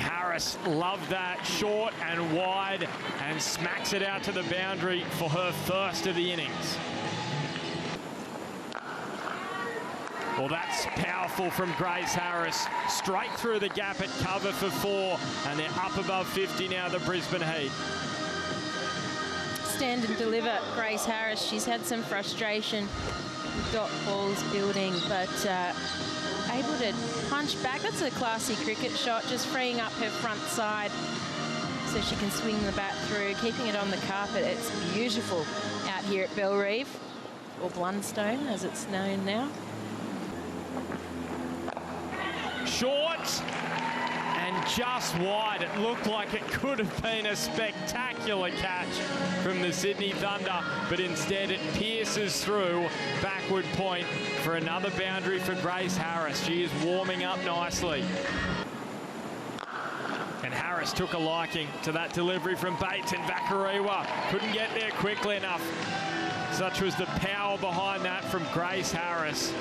Harris loved that, short and wide, and smacks it out to the boundary for her first of the innings. Well, that's powerful from Grace Harris. Straight through the gap at cover for 4, and they're up above 50 now, the Brisbane Heat. Stand and deliver, Grace Harris. She's had some frustration with dot balls building, but able to punch back. That's a classy cricket shot, just freeing up her front side so she can swing the bat through, keeping it on the carpet. It's beautiful out here at Bellerive, or Blundstone as it's known now. Short and just wide. It looked like it could have been a spectacular catch from the Sydney Thunder, but instead it pierces through backward point for another boundary for Grace Harris. She is warming up nicely. And Harris took a liking to that delivery from Bates, and Vakariwa couldn't get there quickly enough. Such was the power behind that from Grace Harris.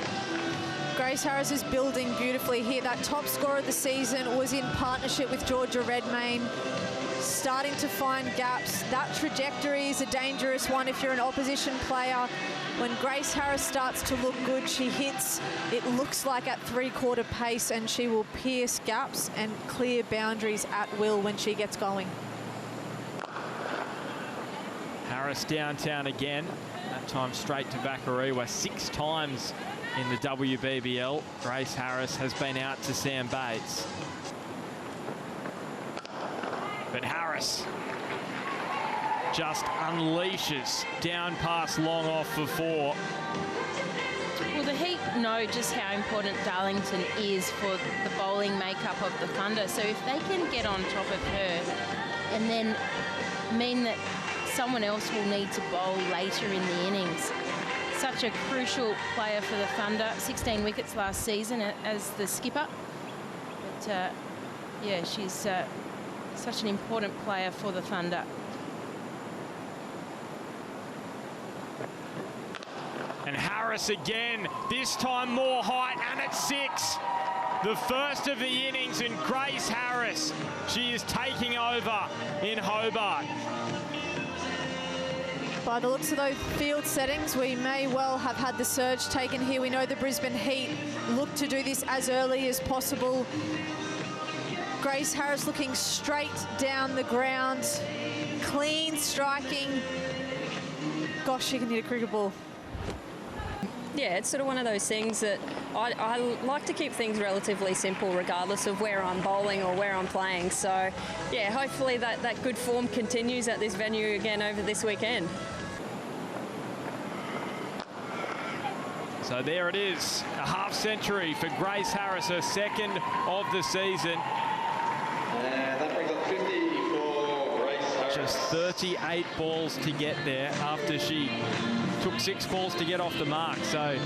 Grace Harris is building beautifully here. That top scorer of the season was in partnership with Georgia Redmayne, starting to find gaps. That trajectory is a dangerous one if you're an opposition player. When Grace Harris starts to look good, she hits, it looks like at three-quarter pace, and she will pierce gaps and clear boundaries at will when she gets going. Harris downtown again, that time straight to Vakariwa. 6 times in the WBBL, Grace Harris has been out to Sam Bates. But Harris just unleashes down past long off for 4. Well, the Heat know just how important Darlington is for the bowling makeup of the Thunder. So if they can get on top of her and then mean that someone else will need to bowl later in the innings. Such a crucial player for the Thunder. 16 wickets last season as the skipper. But yeah, she's such an important player for the Thunder. And Harris again, this time more height, and it's 6. The first of the innings, and Grace Harris, she is taking over in Hobart. By the looks of those field settings, we may well have had the surge taken here. We know the Brisbane Heat look to do this as early as possible. Grace Harris looking straight down the ground, clean striking. Gosh, she can hit a cricket ball. Yeah, it's sort of one of those things that I like to keep things relatively simple regardless of where I'm bowling or where I'm playing. So, yeah, hopefully that good form continues at this venue again over this weekend. So there it is, a half century for Grace Harris, her second of the season. And that brings up 50 for Grace Harris. Just 38 balls to get there after she took 6 balls to get off the mark. So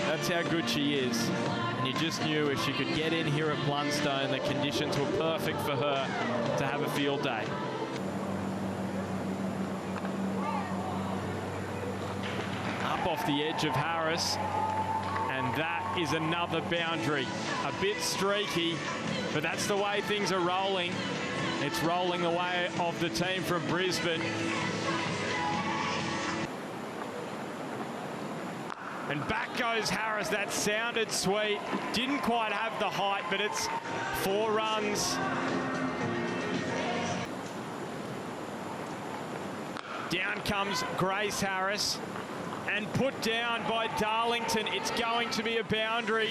that's how good she is. And you just knew if she could get in here at Blundstone, the conditions were perfect for her to have a field day. Up off the edge of Harris, and that is another boundary. A bit streaky, but that's the way things are rolling. It's rolling the way of the team from Brisbane. And back goes Harris. That sounded sweet. Didn't quite have the height, but it's 4 runs. Down comes Grace Harris, and put down by Darlington. It's going to be a boundary.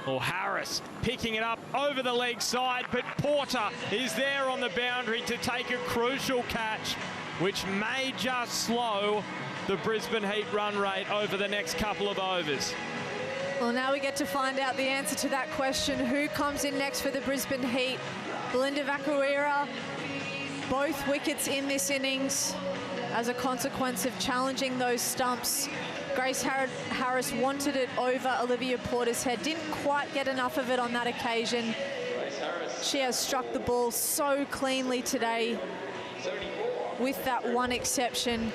Or Harris picking it up over the leg side, but Porter is there on the boundary to take a crucial catch, which may just slow the Brisbane Heat run rate over the next couple of overs. Well, now we get to find out the answer to that question. Who comes in next for the Brisbane Heat? Belinda Vakariwa, both wickets in this innings as a consequence of challenging those stumps. Grace Harris wanted it over Olivia Porter's head. Didn't quite get enough of it on that occasion. She has struck the ball so cleanly today, with that one exception.